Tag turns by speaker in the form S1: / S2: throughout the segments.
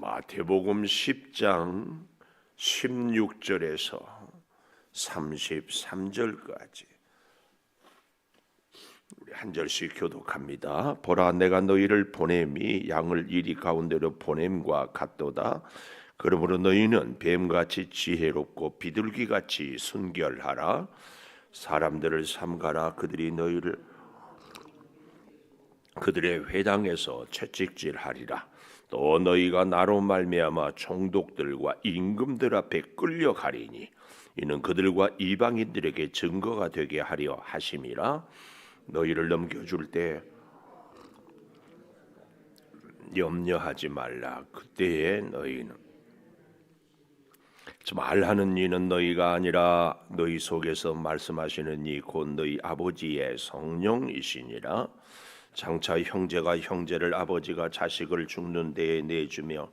S1: 마태복음 10장 16절에서 33절까지 우리 한 절씩 교독합니다. 보라, 내가 너희를 보냄이 양을 이리 가운데로 보냄과 같도다. 그러므로 너희는 뱀같이 지혜롭고 비둘기같이 순결하라. 사람들을 삼가라. 그들이 너희를 그들의 회당에서 채찍질하리라. 또 너희가 나로 말미암아 총독들과 임금들 앞에 끌려가리니 이는 그들과 이방인들에게 증거가 되게 하려 하심이라. 너희를 넘겨줄 때 염려하지 말라. 그때에 너희는 말하는 이는 너희가 아니라 너희 속에서 말씀하시는 이 곧 너희 아버지의 성령이시니라. 장차 형제가 형제를, 아버지가 자식을 죽는 데에 내주며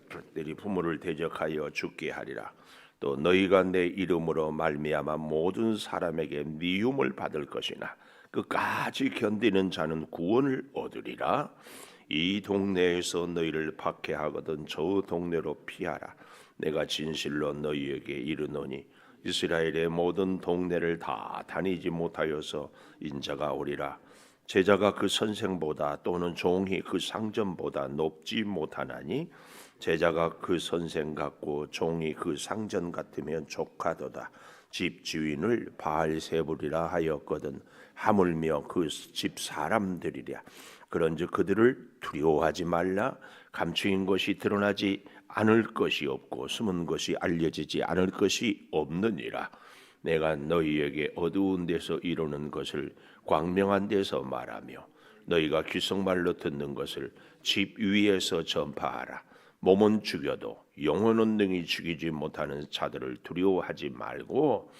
S1: 그들이 부모를 대적하여 죽게 하리라. 또 너희가 내 이름으로 말미암아 모든 사람에게 미움을 받을 것이나 끝까지 견디는 자는 구원을 얻으리라. 이 동네에서 너희를 박해하거든 저 동네로 피하라. 내가 진실로 너희에게 이르노니 이스라엘의 모든 동네를 다 다니지 못하여서 인자가 오리라. 제자가 그 선생보다 또는 종이 그 상전보다 높지 못하나니 제자가 그 선생 같고 종이 그 상전 같으면 족하도다. 집 주인을 바알세불이라 하였거든 하물며 그 집 사람들이랴. 그런즉 그들을 두려워하지 말라. 감추인 것이 드러나지 않을 것이 없고 숨은 것이 알려지지 않을 것이 없느니라. 내가 너희에게 어두운 데서 이루는 것을 광명한 데서 말하며 너희가 귀속말로 듣는 것을 집 위에서 전파하라. 몸은 죽여도 영혼은 능히 죽이지 못하는 자들을 두려워하지 말고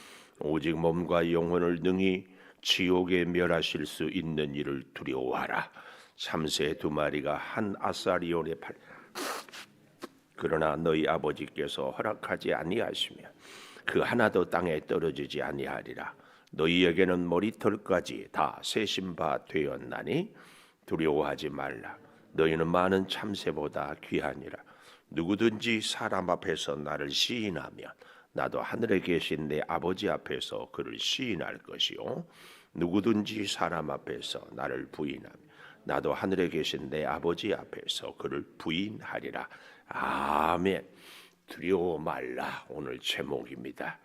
S1: 오직 몸과 영혼을 능히 지옥에 멸하실 수 있는 이를 두려워하라. 참새 두 마리가 한 아사리온에 팔 그러나 너희 아버지께서 허락하지 아니하시며 그 하나도 땅에 떨어지지 아니하리라. 너희에게는 머리털까지 다 세신 바 되었나니 두려워하지 말라. 너희는 많은 참새보다 귀하니라. 누구든지 사람 앞에서 나를 시인하면 나도 하늘에 계신 내 아버지 앞에서 그를 시인할 것이요 누구든지 사람 앞에서 나를 부인하면 나도 하늘에 계신 내 아버지 앞에서 그를 부인하리라. 아멘. 두려워 말라. 오늘 제목입니다.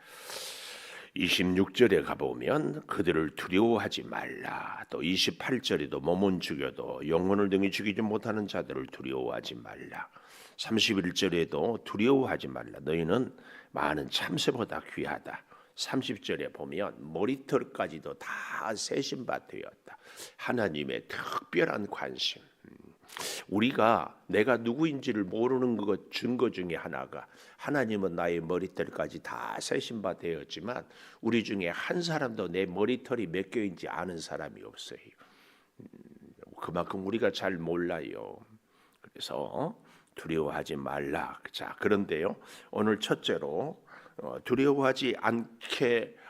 S1: 26절에 가보면 그들을 두려워하지 말라. 또 28절에도 몸은 죽여도 영혼을 능히 죽이지 못하는 자들을 두려워하지 말라. 31절에도 두려워하지 말라. 너희는 많은 참새보다 귀하다. 30절에 보면 머리털까지도 다 세신 바 되었다. 하나님의 특별한 관심. 내가 누구인지를 모르는 것 증거 중에 하나가 하나님은 나의 머리털까지 다 세신 바 되었지만 우리 중에 한 사람도 내 머리털이 몇 개인지 아는 사람이 없어요. 그만큼 우리가 잘 몰라요. 그래서 두려워하지 말라. 자, 그런데요, 오늘 첫째로 두려워하지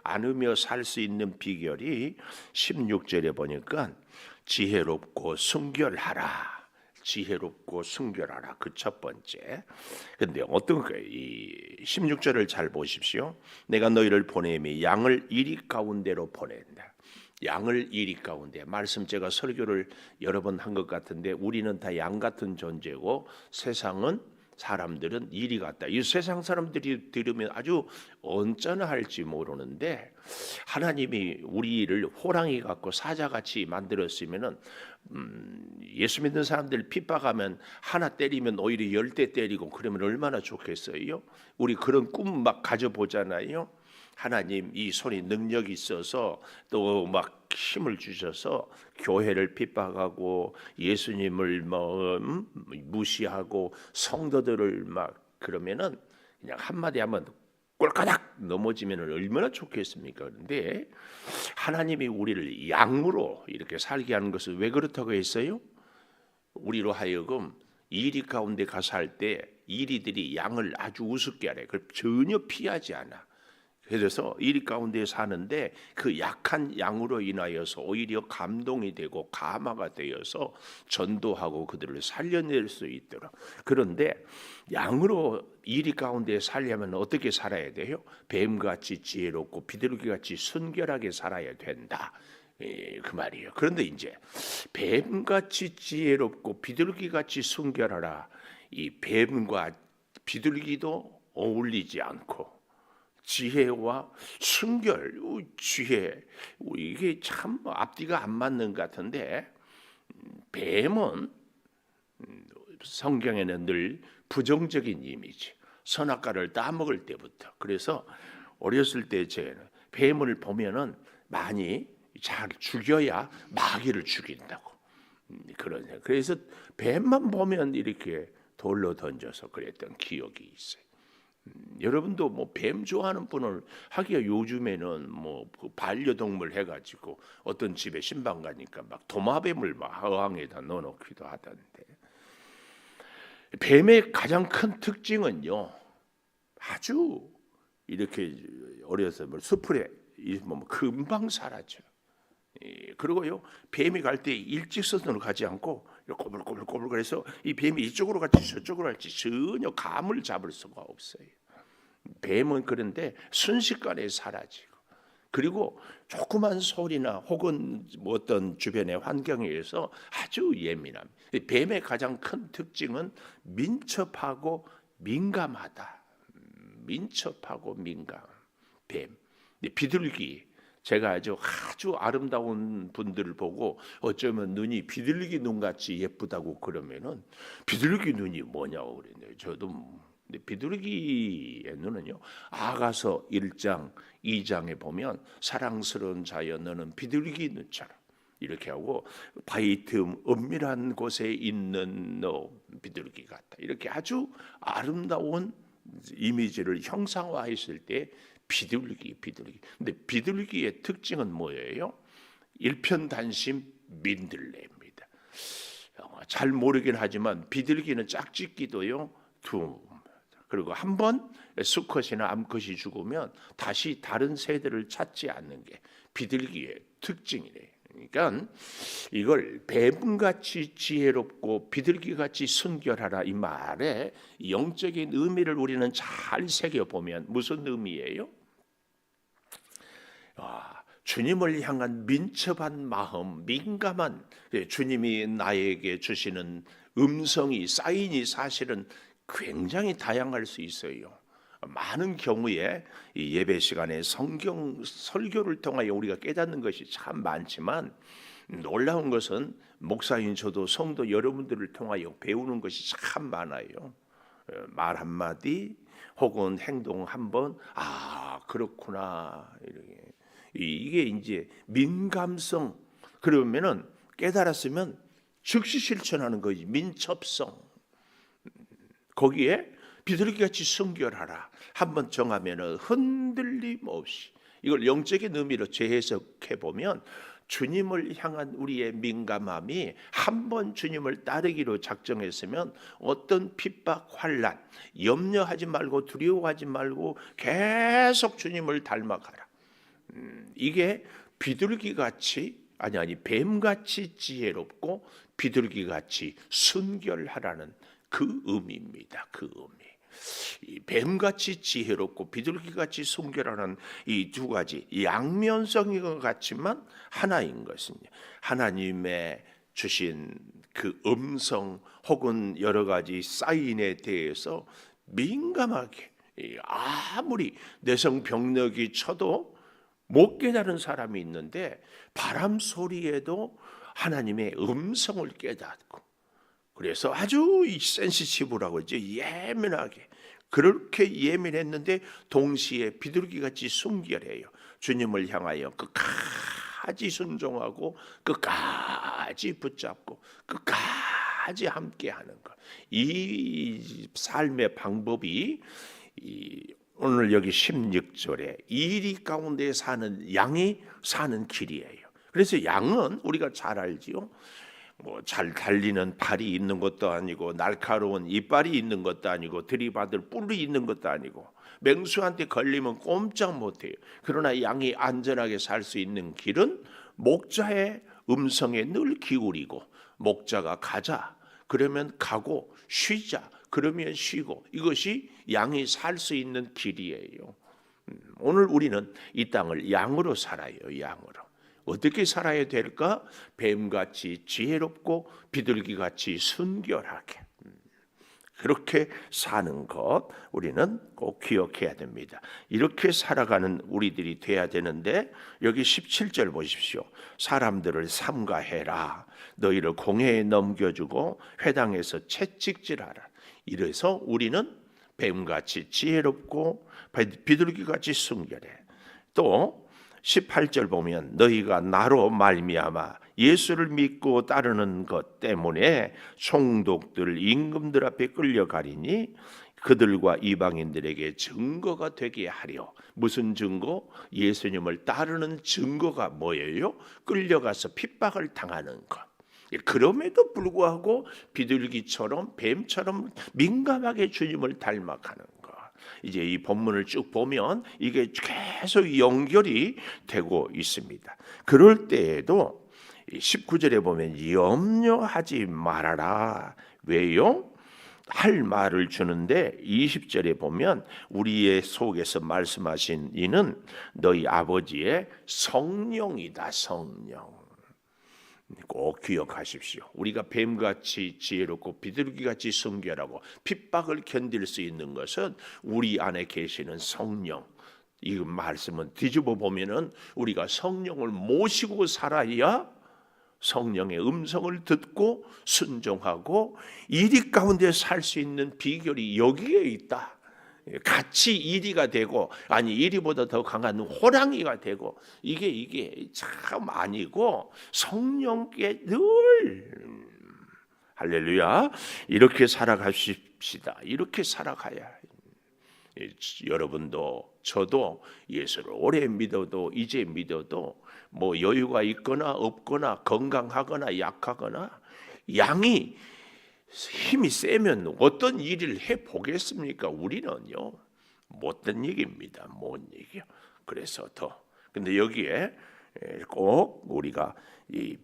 S1: 않으며 살 수 있는 비결이 16절에 보니까 지혜롭고 순결하라. 지혜롭고 순결하라. 그 첫 번째. 근데 어떤 거예요? 이 16절을 잘 보십시오. 내가 너희를 보냄이 양을 이리 가운데로 보낸다. 양을 이리 가운데. 말씀 제가 설교를 여러 번 한 것 같은데 우리는 다 양 같은 존재고 세상은 사람들은 이리 같다. 이 세상 사람들이 들으면 아주 언짢아할지 모르는데 하나님이 우리를 호랑이 같고 사자같이 만들었으면은 예수 믿는 사람들 핍박하면 하나 때리면 오히려 10대 때리고 그러면 얼마나 좋겠어요? 우리 그런 꿈 막 가져보잖아요. 하나님 이 손이 능력이 있어서 또 막 힘을 주셔서 교회를 핍박하고 예수님을 무시하고 성도들을 막 그러면은 그냥 한마디 하면 꼴까닥 넘어지면 얼마나 좋겠습니까? 그런데 하나님이 우리를 양으로 이렇게 살게 하는 것은 왜 그렇다고 했어요? 우리로 하여금 이리 가운데 가서 할 때 이리들이 양을 아주 우습게 하래. 그걸 전혀 피하지 않아. 그래서 이리 가운데 사는데 그 약한 양으로 인하여서 오히려 감동이 되고 감화가 되어서 전도하고 그들을 살려낼 수 있도록. 그런데 양으로 이리 가운데 살려면 어떻게 살아야 돼요? 뱀같이 지혜롭고 비둘기같이 순결하게 살아야 된다. 그 말이에요. 그런데 이제 뱀같이 지혜롭고 비둘기같이 순결하라. 이 뱀과 비둘기도 어울리지 않고 지혜와 순결, 지혜 이게 참 앞뒤가 안 맞는 것 같은데 뱀은 성경에는 늘 부정적인 이미지, 선악과를 따먹을 때부터. 그래서 어렸을 때 제 뱀을 보면은 많이 잘 죽여야 마귀를 죽인다고 그런. 그래서 뱀만 보면 이렇게 돌로 던져서 그랬던 기억이 있어요. 여러분도 뭐 뱀 좋아하는 분을 하기야 요즘에는 뭐그 반려동물 해가지고 어떤 집에 신방 가니까 막 도마뱀을 막 어항에다 넣어놓기도 하던데 뱀의 가장 큰 특징은요 아주 이렇게 어려서 숲에 있으면 금방 사라져. 그리고요 뱀이 갈 때 일직선으로 가지 않고 꼬불꼬불꼬불 그래서 이 뱀이 이쪽으로 갈지 저쪽으로 갈지 전혀 감을 잡을 수가 없어요. 뱀은 그런데 순식간에 사라지고 그리고 조그만 소리나 혹은 뭐 어떤 주변의 환경에 의해서 아주 예민함. 뱀의 가장 큰 특징은 민첩하고 민감하다. 민첩하고 민감. 뱀. 비둘기. 제가 아주 아름다운 분들을 보고 어쩌면 눈이 비둘기 눈같이 예쁘다고 그러면은 비둘기 눈이 뭐냐고 그랬네요. 저도 비둘기의 눈은요. 아가서 1장 2장에 보면 사랑스러운 자여 너는 비둘기 눈처럼 이렇게 하고 바위 틈 은밀한 곳에 있는 너 비둘기 같다. 이렇게 아주 아름다운 이미지를 형상화했을 때 비둘기. 근데 비둘기의 특징은 뭐예요? 일편단심 민들레입니다. 잘 모르긴 하지만 비둘기는 짝짓기도요. 그리고 한번 수컷이나 암컷이 죽으면 다시 다른 새들을 찾지 않는 게 비둘기의 특징이래요. 그러니까 이걸 뱀같이 지혜롭고 비둘기같이 순결하라 이 말에 영적인 의미를 우리는 잘 새겨보면 무슨 의미예요? 주님을 향한 민첩한 마음, 민감한 주님이 나에게 주시는 음성이 사인이 사실은 굉장히 다양할 수 있어요. 많은 경우에 이 예배 시간에 성경 설교를 통하여 우리가 깨닫는 것이 참 많지만 놀라운 것은 목사인 저도 성도 여러분들을 통하여 배우는 것이 참 많아요. 말 한마디 혹은 행동 한번 그렇구나 이게 이제 민감성. 그러면은 깨달았으면 즉시 실천하는 거지. 민첩성. 거기에 비둘기같이 순결하라 한번 정하면은 흔들림 없이 이걸 영적인 의미로 재해석해 보면 주님을 향한 우리의 민감함이 한번 주님을 따르기로 작정했으면 어떤 핍박, 환난 염려하지 말고 두려워하지 말고 계속 주님을 닮아가라. 이게 비둘기같이 아니 뱀같이 지혜롭고 비둘기같이 순결하라는 그 의미입니다. 그 의미. 이 뱀같이 지혜롭고 비둘기같이 순결하는 이 두 가지 양면성인 것 같지만 하나인 것입니다. 하나님의 주신 그 음성 혹은 여러 가지 사인에 대해서 민감하게 아무리 내성병력이 쳐도 못 깨달은 사람이 있는데 바람 소리에도 하나님의 음성을 깨닫고 그래서 아주 센시티브라고 하죠. 예민하게 그렇게 예민했는데 동시에 비둘기같이 순결해요. 주님을 향하여 끝까지 순종하고 끝까지 붙잡고 끝까지 함께하는 것. 이 삶의 방법이 오늘 여기 16절에 이리 가운데 사는 양이 사는 길이에요. 그래서 양은 우리가 잘 알지요. 뭐 잘 달리는 발이 있는 것도 아니고 날카로운 이빨이 있는 것도 아니고 들이받을 뿔이 있는 것도 아니고 맹수한테 걸리면 꼼짝 못해요. 그러나 양이 안전하게 살 수 있는 길은 목자의 음성에 늘 기울이고, 목자가 가자 그러면 가고, 쉬자 그러면 쉬고, 이것이 양이 살 수 있는 길이에요. 오늘 우리는 이 땅을 양으로 살아요. 양으로. 어떻게 살아야 될까? 뱀같이 지혜롭고 비둘기같이 순결하게, 그렇게 사는 것 우리는 꼭 기억해야 됩니다. 이렇게 살아가는 우리들이 돼야 되는데, 여기 17절 보십시오. 사람들을 삼가해라. 너희를 공회에 넘겨주고 회당에서 채찍질하라. 이래서 우리는 뱀같이 지혜롭고 비둘기같이 순결해. 또 18절 보면 너희가 나로 말미암아 예수를 믿고 따르는 것 때문에 총독들 임금들 앞에 끌려가리니 그들과 이방인들에게 증거가 되게 하려. 무슨 증거? 예수님을 따르는 증거가 뭐예요? 끌려가서 핍박을 당하는 것. 그럼에도 불구하고 비둘기처럼 뱀처럼 민감하게 주님을 닮아가는 것. 이제 이 본문을 쭉 보면 이게 계속 연결이 되고 있습니다. 그럴 때에도 19절에 보면 염려하지 말아라. 왜요? 할 말을 주는데 20절에 보면 우리의 속에서 말씀하신 이는 너희 아버지의 성령이다. 성령. 꼭 기억하십시오. 우리가 뱀같이 지혜롭고 비둘기같이 순결하고 핍박을 견딜 수 있는 것은 우리 안에 계시는 성령. 이 말씀은 뒤집어 보면은 우리가 성령을 모시고 살아야 성령의 음성을 듣고 순종하고 이리 가운데 살 수 있는 비결이 여기에 있다. 같이 이리가 되고, 아니 이리보다 더 강한 호랑이가 되고, 이게 참 아니고 성령께 늘 할렐루야 이렇게 살아가십시다. 이렇게 살아가야. 여러분도 저도 예수를 오래 믿어도 이제 믿어도 뭐 여유가 있거나 없거나 건강하거나 약하거나 양이 힘이 세면 어떤 일을 해보겠습니까? 우리는요 못된 얘기입니다. 못 얘기요. 그래서 더 근데 여기에 꼭 우리가 이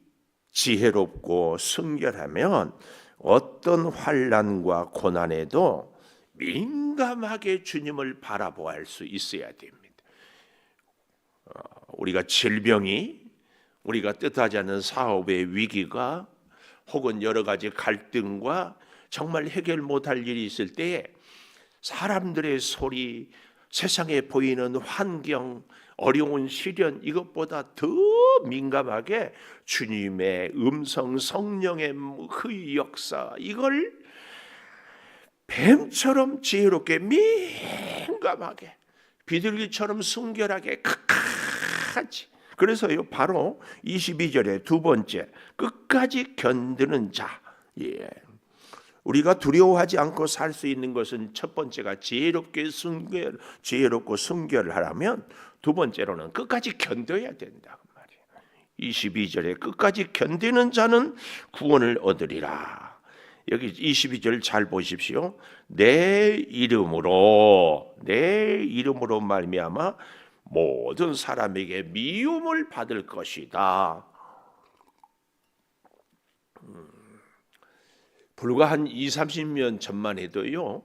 S1: 지혜롭고 순결하면 어떤 환난과 고난에도 민감하게 주님을 바라보아야 할 수 있어야 됩니다. 우리가 질병이, 우리가 뜻하지 않은 사업의 위기가, 혹은 여러 가지 갈등과 정말 해결 못할 일이 있을 때에 사람들의 소리, 세상에 보이는 환경, 어려운 시련, 이것보다 더 민감하게 주님의 음성, 성령의 그 역사, 이걸 뱀처럼 지혜롭게 민감하게 비둘기처럼 순결하게 끝까지. 그래서요 바로 22절에 두 번째 끝까지 견디는 자. 예. 우리가 두려워하지 않고 살 수 있는 것은 첫 번째가 지혜롭고 순결을 하려면 두 번째로는 끝까지 견뎌야 된다 그 말이에요. 22절에 끝까지 견디는 자는 구원을 얻으리라. 여기 22절 잘 보십시오. 내 이름으로 말미암아 모든 사람에게 미움을 받을 것이다. 불과 한 20-30년 전만 해도요,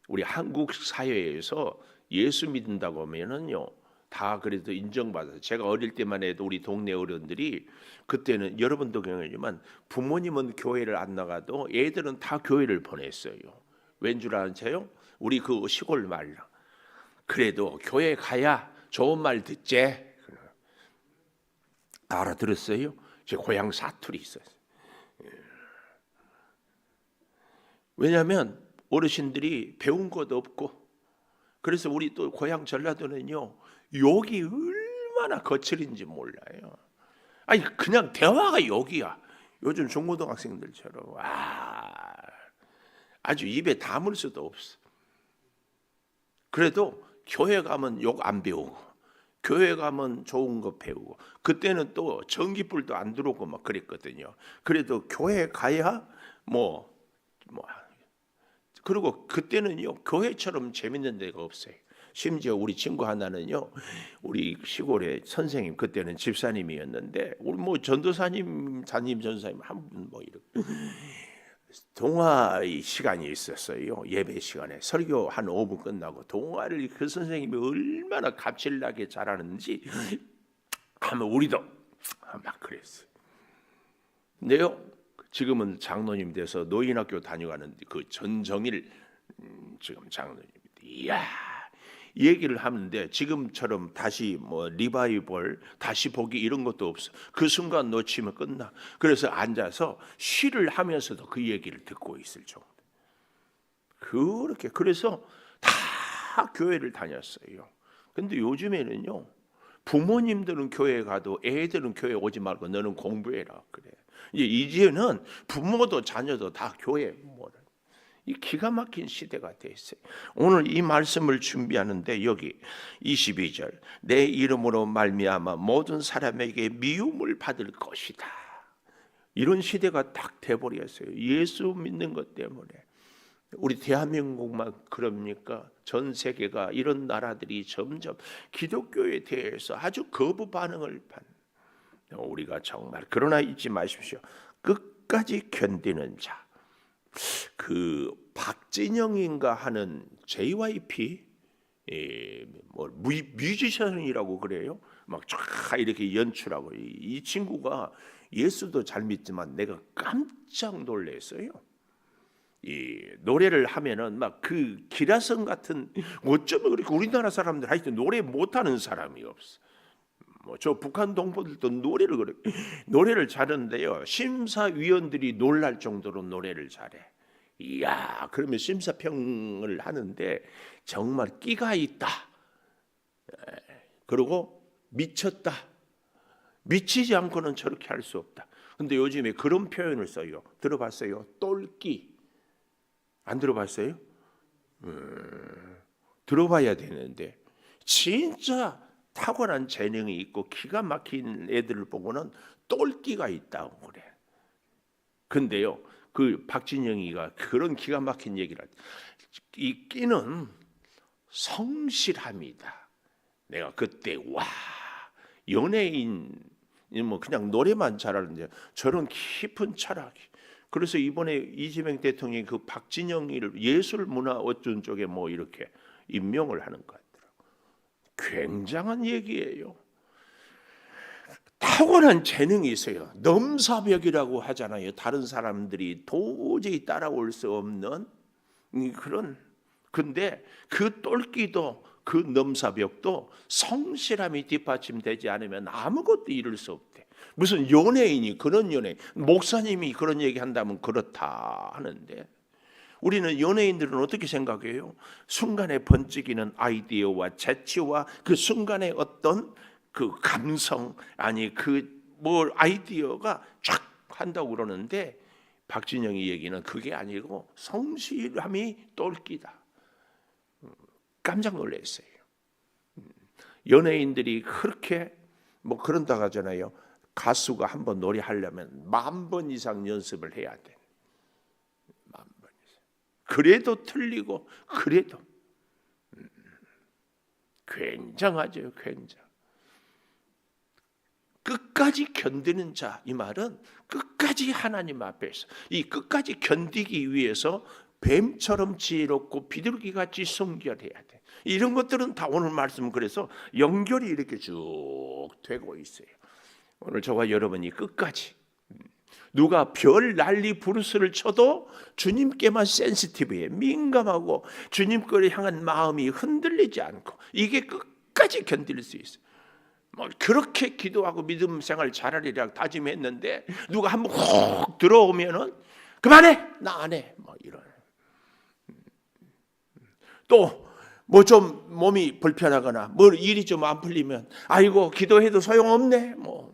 S1: 우리 한국 사회에서 예수 믿는다고 하면은요, 다 그래도 인정받아서, 제가 어릴 때만 해도 우리 동네 어른들이, 그때는 여러분도 경험이지만 부모님은 교회를 안 나가도 애들은 다 교회를 보냈어요. 왠 줄 아세요? 우리 그 시골 말. 그래도 교회 가야 좋은 말 듣제. 알아들었어요? 제 고향 사투리 있어요. 왜냐하면 어르신들이 배운 것도 없고, 그래서 우리 또 고향 전라도는요, 욕이 얼마나 거칠은지 몰라요. 아니 그냥 대화가 욕이야. 요즘 중고등학생들처럼 아주 입에 담을 수도 없어. 그래도 교회 가면 욕 안 배우고, 교회 가면 좋은 거 배우고, 그때는 또 전기불도 안 들어오고 막 그랬거든요. 그래도 교회 가야 뭐 그리고 그때는요 교회처럼 재밌는 데가 없어요. 심지어 우리 친구 하나는요, 우리 시골의 선생님, 그때는 집사님이었는데, 우리 뭐 전도사님, 담임 전사님 한 분 뭐 이렇게 동화의 시간이 있었어요. 예배 시간에 설교 한 5분 끝나고 동화를 그 선생님이 얼마나 갑질나게 잘하는지 하면 우리도 막 그랬어요. 근데요, 지금은 장로님 돼서 노인학교 다녀가는 그 전정일 지금 장로님인데, 이야, 얘기를 하는데 지금처럼 다시 뭐 리바이벌, 다시 보기 이런 것도 없어. 그 순간 놓치면 끝나. 그래서 앉아서 시를 하면서도 그 얘기를 듣고 있을 정도. 그렇게 그래서 다 교회를 다녔어요. 근데 요즘에는요, 부모님들은 교회 가도 애들은 교회 오지 말고 너는 공부해라 그래. 이제는 부모도 자녀도 다 교회 뭐라. 이 기가 막힌 시대가 돼 있어요. 오늘 이 말씀을 준비하는데 여기 22절, 내 이름으로 말미암아 모든 사람에게 미움을 받을 것이다. 이런 시대가 딱 돼버렸어요. 예수 믿는 것 때문에. 우리 대한민국만 그럽니까? 전 세계가 이런 나라들이 점점 기독교에 대해서 아주 거부 반응을 우리가 정말, 그러나 잊지 마십시오. 끝까지 견디는 자. 그 박진영인가 하는 JYP 뭐 뮤지션이라고 그래요. 막 쫙 이렇게 연출하고, 이 친구가 예수도 잘 믿지만 내가 깜짝 놀랐어요. 이 노래를 하면은 막 그 기라성 같은, 어쩌면 그렇게 우리나라 사람들 하여튼 노래 못하는 사람이 없어. 뭐 저 북한 동포들도 노래를 잘하는데요, 심사위원들이 놀랄 정도로 노래를 잘해. 이야, 그러면 심사평을 하는데 정말 끼가 있다. 그리고 미쳤다. 미치지 않고는 저렇게 할 수 없다. 근데 요즘에 그런 표현을 써요. 들어봤어요? 똘끼. 안 들어봤어요? 들어봐야 되는데, 진짜 탁월한 재능이 있고 기가 막힌 애들을 보고는 똘끼가 있다고 그래. 근데요, 그 박진영이가 그런 기가 막힌 얘기를 할 때, 이 끼는 성실함이다. 내가 그때 와, 연예인 뭐 그냥 노래만 잘하는데 저런 깊은 철학이. 그래서 이번에 이재명 대통령이 그 박진영이를 예술문화 어쩐 쪽에 뭐 이렇게 임명을 하는 것 같더라고. 굉장한 얘기예요. 탁월한 재능이 있어요. 넘사벽이라고 하잖아요. 다른 사람들이 도저히 따라올 수 없는 그런. 근데 그 똘끼도, 그 넘사벽도 성실함이 뒷받침되지 않으면 아무것도 이룰 수 없대. 무슨 연예인이, 그런 연예인, 목사님이 그런 얘기 한다면 그렇다 하는데, 우리는 연예인들은 어떻게 생각해요? 순간에 번쩍이는 아이디어와 재치와 그 순간의 어떤 그 감성, 아니 그 뭐 아이디어가 쫙 한다고 그러는데, 박진영이 얘기는 그게 아니고 성실함이 똘끼다. 깜짝 놀랐어요. 연예인들이 그렇게 뭐 그런다고 하잖아요. 가수가 한번 노래하려면 10,000번 이상 연습을 해야 돼. 10,000번 이상. 그래도 틀리고, 그래도 굉장하죠. 굉장. 끝까지 견디는 자, 이 말은 끝까지 하나님 앞에서, 이 끝까지 견디기 위해서 뱀처럼 지혜롭고 비둘기같이 순결해야 돼. 이런 것들은 다 오늘 말씀, 그래서 연결이 이렇게 쭉 되고 있어요. 오늘 저와 여러분이 끝까지, 누가 별 난리 부르스를 쳐도 주님께만 센시티브해, 민감하고 주님 거를 향한 마음이 흔들리지 않고, 이게 끝까지 견딜 수 있어요. 뭐 그렇게 기도하고 믿음 생활 잘하리라 다짐했는데 누가 한번 훅 들어오면은 그만해, 나 안 해, 뭐 이런. 또 뭐 좀 몸이 불편하거나 뭐 일이 좀 안 풀리면 아이고 기도해도 소용없네, 뭐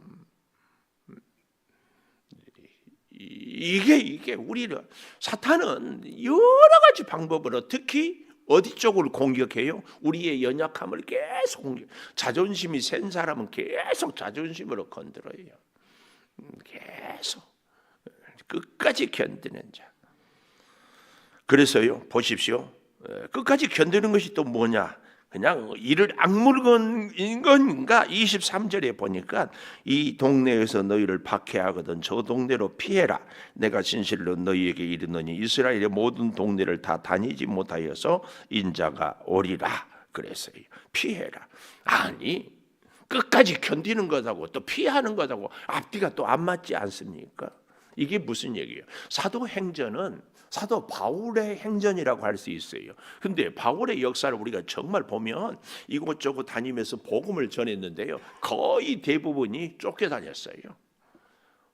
S1: 이게 우리를, 사탄은 여러 가지 방법으로, 특히 어디 쪽을 공격해요? 우리의 연약함을 계속 공격. 자존심이 센 사람은 계속 자존심으로 건드려요. 계속 끝까지 견디는 자. 그래서요, 보십시오. 끝까지 견디는 것이 또 뭐냐? 그냥 이를 악물건인 건가? 23절에 보니까 이 동네에서 너희를 박해하거든 저 동네로 피해라. 내가 진실로 너희에게 이르노니 이스라엘의 모든 동네를 다 다니지 못하여서 인자가 오리라. 그랬어요. 피해라. 아니 끝까지 견디는 것하고 또 피하는 것하고 앞뒤가 또 안 맞지 않습니까? 이게 무슨 얘기예요? 사도행전은 사도 바울의 행전이라고 할 수 있어요. 근데 바울의 역사를 우리가 정말 보면 이곳저곳 다니면서 복음을 전했는데요. 거의 대부분이 쫓겨다녔어요.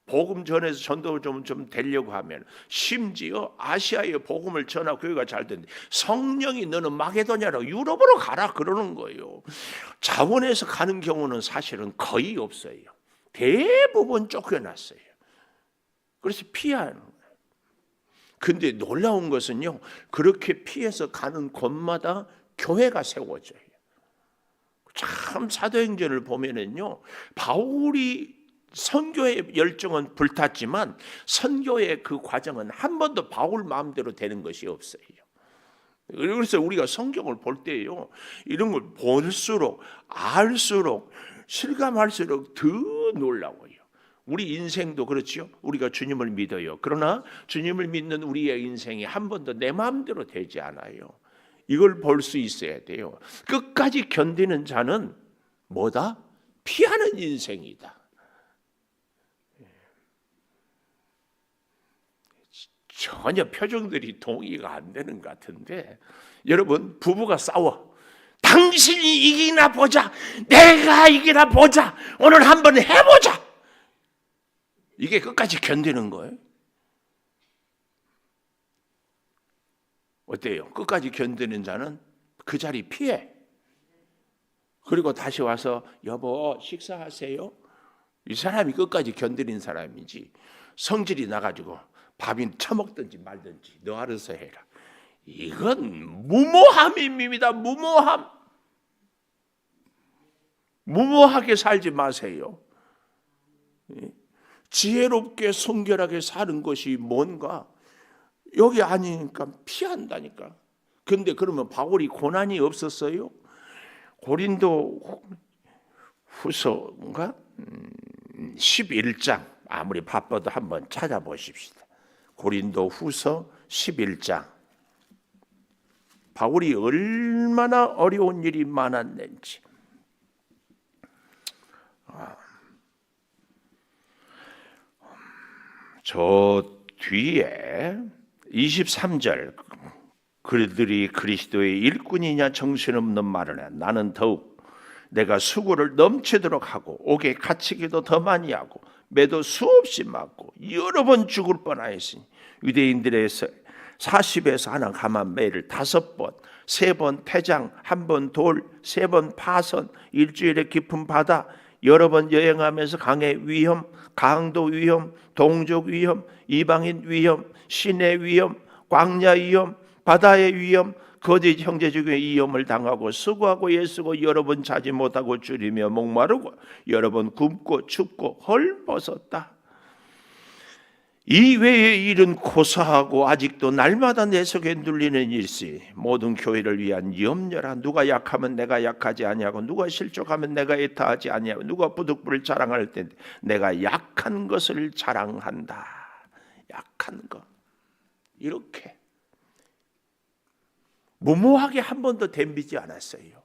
S1: 복음 전해서 전도 좀 되려고 하면 심지어 아시아에 복음을 전하고 교회가 잘 됐는데 성령이 너는 마게도냐로 유럽으로 가라 그러는 거예요. 자원해서 가는 경우는 사실은 거의 없어요. 대부분 쫓겨났어요. 그래서 피하는 거예요. 근데 놀라운 것은요, 그렇게 피해서 가는 곳마다 교회가 세워져요. 참 사도행전을 보면은요, 바울이 선교의 열정은 불탔지만 선교의 그 과정은 한 번도 바울 마음대로 되는 것이 없어요. 그래서 우리가 성경을 볼 때요, 이런 걸 볼수록 알수록 실감할수록 더 놀라워요. 우리 인생도 그렇죠. 우리가 주님을 믿어요. 그러나 주님을 믿는 우리의 인생이 한 번도 내 마음대로 되지 않아요. 이걸 볼 수 있어야 돼요. 끝까지 견디는 자는 뭐다? 피하는 인생이다. 전혀 표정들이 동의가 안 되는 것 같은데 여러분 부부가 싸워. 당신이 이기나 보자. 내가 이기나 보자. 오늘 한번 해보자. 이게 끝까지 견디는 거예요. 어때요? 끝까지 견디는 자는 그 자리 피해. 그리고 다시 와서 여보 식사하세요. 이 사람이 끝까지 견디는 사람이지. 성질이 나가지고 밥이 처먹든지 말든지 너 알아서 해라. 이건 무모함입니다. 무모함. 무모하게 살지 마세요. 지혜롭게 성결하게 사는 것이 뭔가 여기 아니니까 피한다니까. 근데 그러면 바울이 고난이 없었어요? 고린도 후서인가 11장 아무리 바빠도 한번 찾아보십시다. 고린도 후서 11장 바울이 얼마나 어려운 일이 많았는지. 저 뒤에 23절 그들이 그리스도의 일꾼이냐 정신없는 말을 해. 나는 더욱 내가 수고를 넘치도록 하고 옥에 갇히기도 더 많이 하고 매도 수없이 맞고 여러 번 죽을 뻔하였으니 유대인들에서 40에서 하나 감한 매를 5번 3번 태장 1번 돌 3번 파선 일주일에 깊은 바다 여러 번 여행하면서 강의 위험 강도 위험 동족 위험 이방인 위험 신의 위험 광야 위험 바다의 위험 거짓 형제중에 위험을 당하고 수고하고 애쓰고 여러 번 자지 못하고 줄이며 목마르고 여러 번 굶고 춥고 헐벗었다. 이 외의 일은 고사하고 아직도 날마다 내 속에 눌리는 일시 모든 교회를 위한 염려라. 누가 약하면 내가 약하지 아니하고 누가 실족하면 내가 애타하지 아니하고 누가 부득불을 자랑할 때 내가 약한 것을 자랑한다. 약한 것 이렇게 무모하게 한 번도 덤비지 않았어요.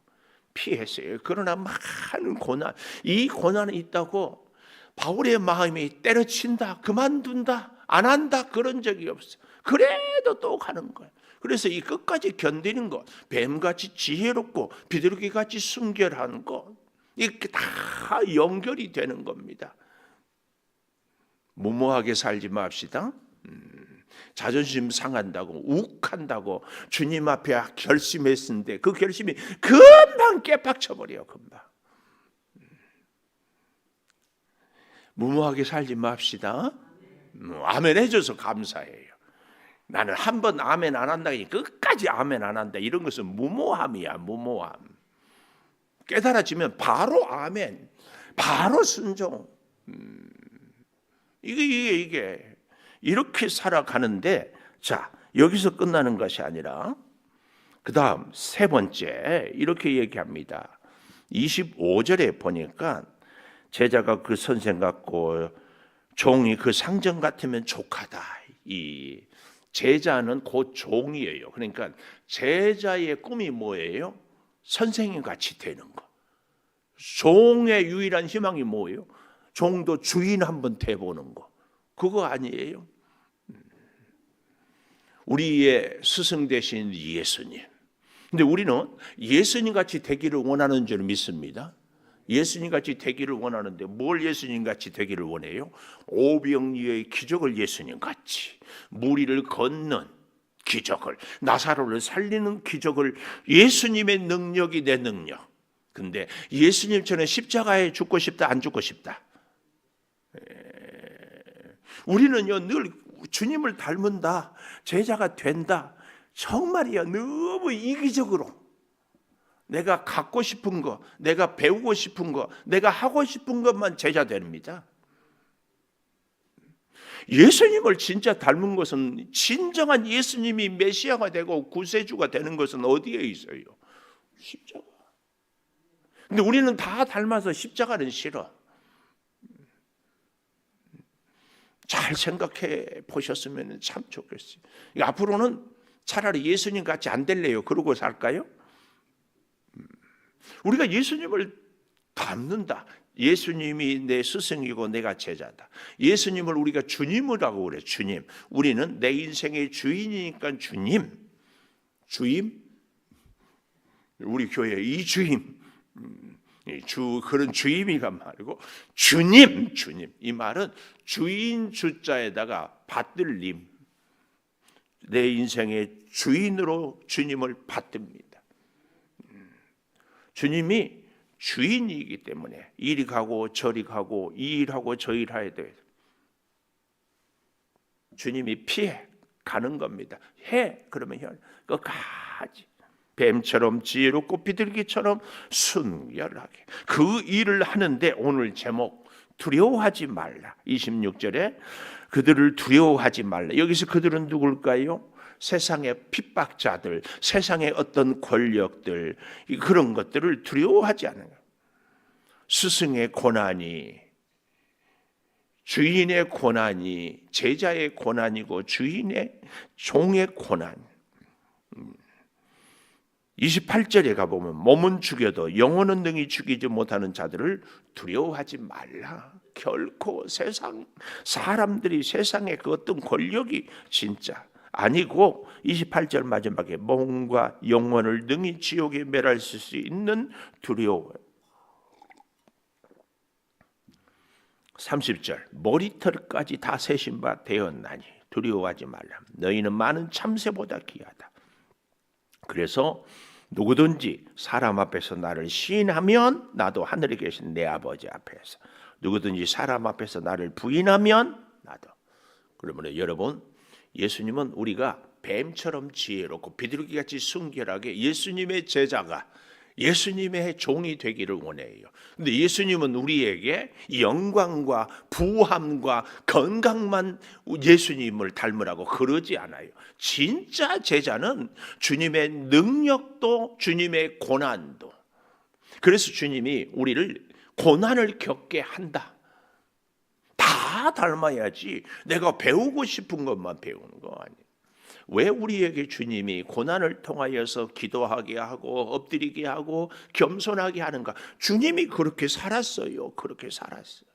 S1: 피했어요. 그러나 많은 고난, 이 고난이 있다고 바울의 마음이 때려친다, 그만둔다, 안 한다 그런 적이 없어. 그래도 또 가는 거예요. 그래서 이 끝까지 견디는 것, 뱀같이 지혜롭고 비둘기같이 순결한 것, 이렇게 다 연결이 되는 겁니다. 무모하게 살지 맙시다. 자존심 상한다고 욱한다고 주님 앞에 결심했는데 그 결심이 금방 깨박쳐버려요. 금방. 무모하게 살지 맙시다. 아멘 해줘서 감사해요. 나는 한 번 아멘 안 한다니 끝까지 아멘 안 한다. 이런 것은 무모함이야, 무모함. 깨달아지면 바로 아멘, 바로 순종. 이게 이렇게 살아가는데, 자, 여기서 끝나는 것이 아니라 그 다음 세 번째 이렇게 얘기합니다. 25절에 보니까 제자가 그 선생 같고 종이 그 상전 같으면 족하다. 이 제자는 곧 종이에요. 그러니까 제자의 꿈이 뭐예요? 선생님 같이 되는 거. 종의 유일한 희망이 뭐예요? 종도 주인 한번 돼보는 거. 그거 아니에요? 우리의 스승 되신 예수님. 근데 우리는 예수님 같이 되기를 원하는 줄 믿습니다. 예수님 같이 되기를 원하는데 뭘 예수님 같이 되기를 원해요? 오병이어의 기적을 예수님 같이, 무리를 걷는 기적을, 나사로를 살리는 기적을, 예수님의 능력이 내 능력. 근데 예수님처럼 십자가에 죽고 싶다, 안 죽고 싶다? 우리는요 늘 주님을 닮은다, 제자가 된다, 정말이야 너무 이기적으로 내가 갖고 싶은 거, 내가 배우고 싶은 거, 내가 하고 싶은 것만 제자 됩니다. 예수님을 진짜 닮은 것은, 진정한 예수님이 메시아가 되고 구세주가 되는 것은 어디에 있어요? 십자가. 근데 우리는 다 닮아서 십자가는 싫어. 잘 생각해 보셨으면 참 좋겠어요. 앞으로는 차라리 예수님 같이 안 될래요? 그러고 살까요? 우리가 예수님을 닮는다. 예수님이 내 스승이고 내가 제자다. 예수님을 우리가 주님이라고 그래. 주님. 우리는 내 인생의 주인이니까 주님. 주임? 우리 교회 이 주임. 그런 주임이가 말고 주님. 이 말은 주인 주자에다가 받들림. 내 인생의 주인으로 주님을 받듭니다. 주님이 주인이기 때문에 이리 가고 저리 가고 이 일하고 저 일해야 돼. 주님이 피해 가는 겁니다. 해 그러면 해. 끝까지 뱀처럼 지혜롭고 비둘기처럼 순결하게 그 일을 하는데, 오늘 제목 두려워하지 말라. 26절에 그들을 두려워하지 말라. 여기서 그들은 누굴까요? 세상의 핍박자들, 세상의 어떤 권력들, 그런 것들을 두려워하지 않는 거예요. 스승의 고난이, 주인의 고난이 제자의 고난이고 주인의 종의 고난. 28절에 가보면 몸은 죽여도 영혼은 능히 죽이지 못하는 자들을 두려워하지 말라. 결코 사람들이 세상의 그 어떤 권력이 진짜 아니고, 28절 마지막에 몸과 영혼을 능히 지옥에 멸할 수 있는 두려워. 30절 머리털까지 다 세신 바 되었나니 두려워하지 말라. 너희는 많은 참새보다 귀하다. 그래서 누구든지 사람 앞에서 나를 시인하면 나도 하늘에 계신 내 아버지 앞에서, 누구든지 사람 앞에서 나를 부인하면 나도. 그러면 여러분, 예수님은 우리가 뱀처럼 지혜롭고 비둘기같이 순결하게 예수님의 제자가, 예수님의 종이 되기를 원해요. 근데 예수님은 우리에게 영광과 부함과 건강만 예수님을 닮으라고 그러지 않아요. 진짜 제자는 주님의 능력도 주님의 고난도. 그래서 주님이 우리를 고난을 겪게 한다. 다 닮아야지 내가 배우고 싶은 것만 배우는 거 아니에요. 왜 우리에게 주님이 고난을 통하여서 기도하게 하고 엎드리게 하고 겸손하게 하는가? 주님이 그렇게 살았어요. 그렇게 살았어요.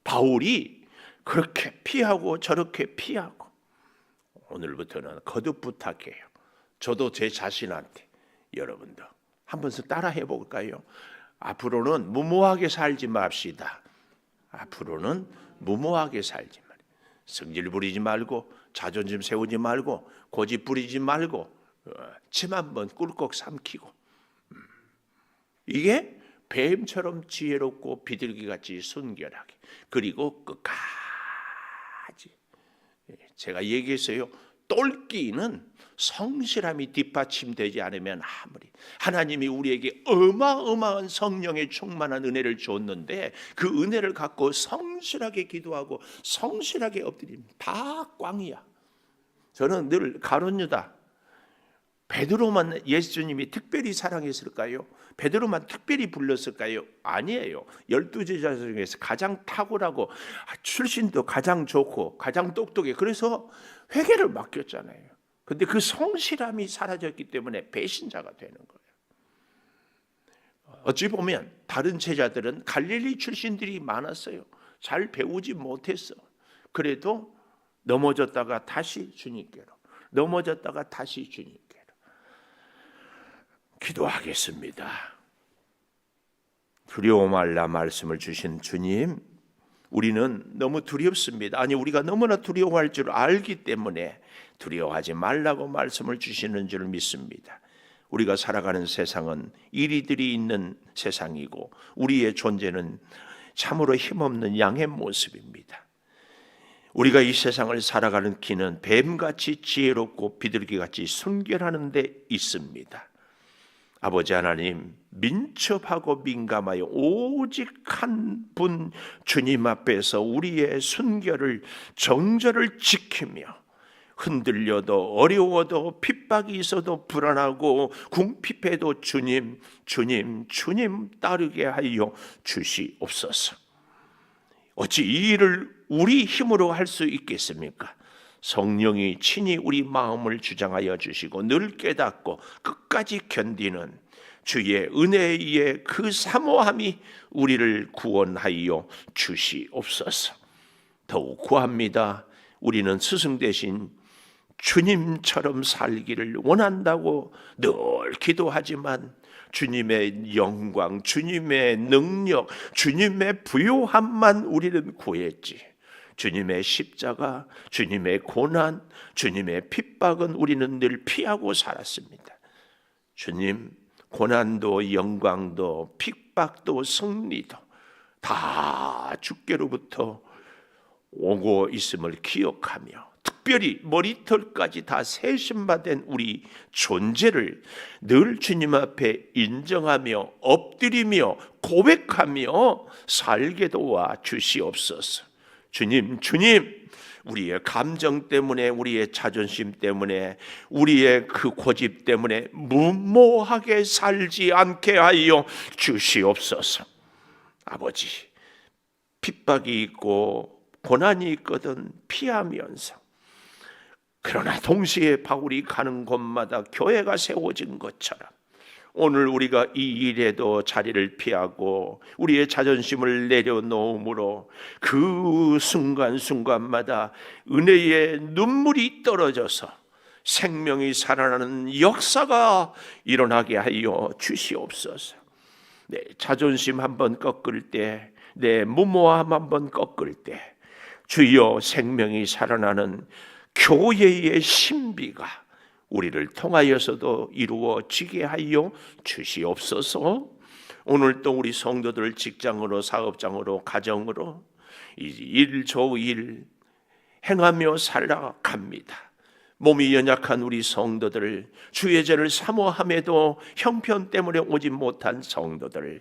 S1: 바울이 그렇게 피하고 저렇게 피하고, 오늘부터는 거듭 부탁해요. 저도 제 자신한테, 여러분도 한 번씩 따라 해볼까요? 앞으로는 무모하게 살지 맙시다. 앞으로는 무모하게 살지 말이에요. 성질 부리지 말고, 자존심 세우지 말고, 고집 부리지 말고, 침 한번 꿀꺽 삼키고, 이게 뱀처럼 지혜롭고 비둘기같이 순결하게, 그리고 끝까지 제가 얘기했어요. 똘끼는 성실함이 뒷받침되지 않으면 아무리 하나님이 우리에게 어마어마한 성령의 충만한 은혜를 줬는데 그 은혜를 갖고 성실하게 기도하고 성실하게 엎드리면 다 꽝이야. 저는 늘 가룟유다, 베드로만 예수님이 특별히 사랑했을까요? 베드로만 특별히 불렀을까요? 아니에요. 12제자 중에서 가장 탁월하고 출신도 가장 좋고 가장 똑똑해. 그래서 회개를 맡겼잖아요. 근데 그 성실함이 사라졌기 때문에 배신자가 되는 거예요. 어찌 보면 다른 제자들은 갈릴리 출신들이 많았어요. 잘 배우지 못했어. 그래도 넘어졌다가 다시 주님께로, 넘어졌다가 다시 주님께로. 기도하겠습니다. 두려워 말라 말씀을 주신 주님, 우리는 너무 두렵습니다. 아니, 우리가 너무나 두려워할 줄 알기 때문에 두려워하지 말라고 말씀을 주시는 줄 믿습니다. 우리가 살아가는 세상은 이리들이 있는 세상이고 우리의 존재는 참으로 힘없는 양의 모습입니다. 우리가 이 세상을 살아가는 길은 뱀같이 지혜롭고 비둘기같이 순결하는 데 있습니다. 아버지 하나님, 민첩하고 민감하여 오직 한 분 주님 앞에서 우리의 순결을, 정절을 지키며 흔들려도 어려워도 핍박이 있어도 불안하고 궁핍해도 주님 따르게 하여 주시옵소서. 어찌 이 일을 우리 힘으로 할 수 있겠습니까? 성령이 친히 우리 마음을 주장하여 주시고 늘 깨닫고 끝까지 견디는 주의 은혜에 의해 그 사모함이 우리를 구원하여 주시옵소서. 더욱 구합니다. 우리는 스승 대신 주님처럼 살기를 원한다고 늘 기도하지만 주님의 영광, 주님의 능력, 주님의 부요함만 우리는 구했지, 주님의 십자가, 주님의 고난, 주님의 핍박은 우리는 늘 피하고 살았습니다. 주님, 고난도 영광도 핍박도 승리도 다 주께로부터 오고 있음을 기억하며 특별히 머리털까지 다 세심받은 우리 존재를 늘 주님 앞에 인정하며 엎드리며 고백하며 살게 도와 주시옵소서. 주님, 우리의 감정 때문에, 우리의 자존심 때문에, 우리의 그 고집 때문에 무모하게 살지 않게 하여 주시옵소서. 아버지, 핍박이 있고 고난이 있거든 피하면서, 그러나 동시에 바울이 가는 곳마다 교회가 세워진 것처럼 오늘 우리가 이 일에도 자리를 피하고 우리의 자존심을 내려놓음으로 그 순간순간마다 은혜의 눈물이 떨어져서 생명이 살아나는 역사가 일어나게 하여 주시옵소서. 내 자존심 한번 꺾을 때, 내 무모함 한번 꺾을 때 주여 생명이 살아나는 교회의 신비가 우리를 통하여서도 이루어지게 하여 주시옵소서. 오늘 또 우리 성도들 직장으로, 사업장으로, 가정으로 일 저 일 행하며 살아갑니다. 몸이 연약한 우리 성도들, 주의 죄를 사모함에도 형편 때문에 오지 못한 성도들,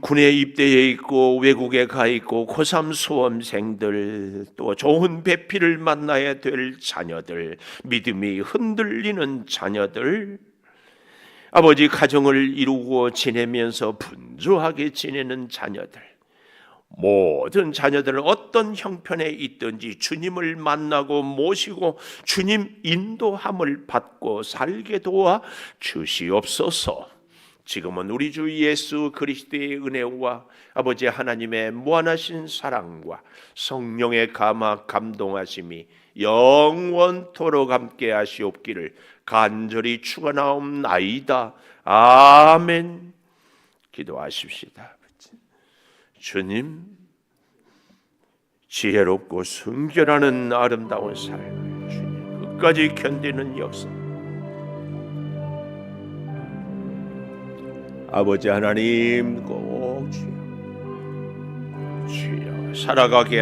S1: 군에 입대해 있고 외국에 가 있고 고3 수험생들, 또 좋은 배필을 만나야 될 자녀들, 믿음이 흔들리는 자녀들, 아버지 가정을 이루고 지내면서 분주하게 지내는 자녀들, 모든 자녀들은 어떤 형편에 있든지 주님을 만나고 모시고 주님 인도함을 받고 살게 도와 주시옵소서. 지금은 우리 주 예수 그리스도의 은혜와 아버지 하나님의 무한하신 사랑과 성령의 감동하심이 영원토록 함께 하시옵기를 간절히 축원하옵나이다. 아멘. 기도하십시다. 주님, 지혜롭고 순결하는 아름다운 삶을 주님 끝까지 견디는 역사, 아버지 하나님 꼭 주여 살아가게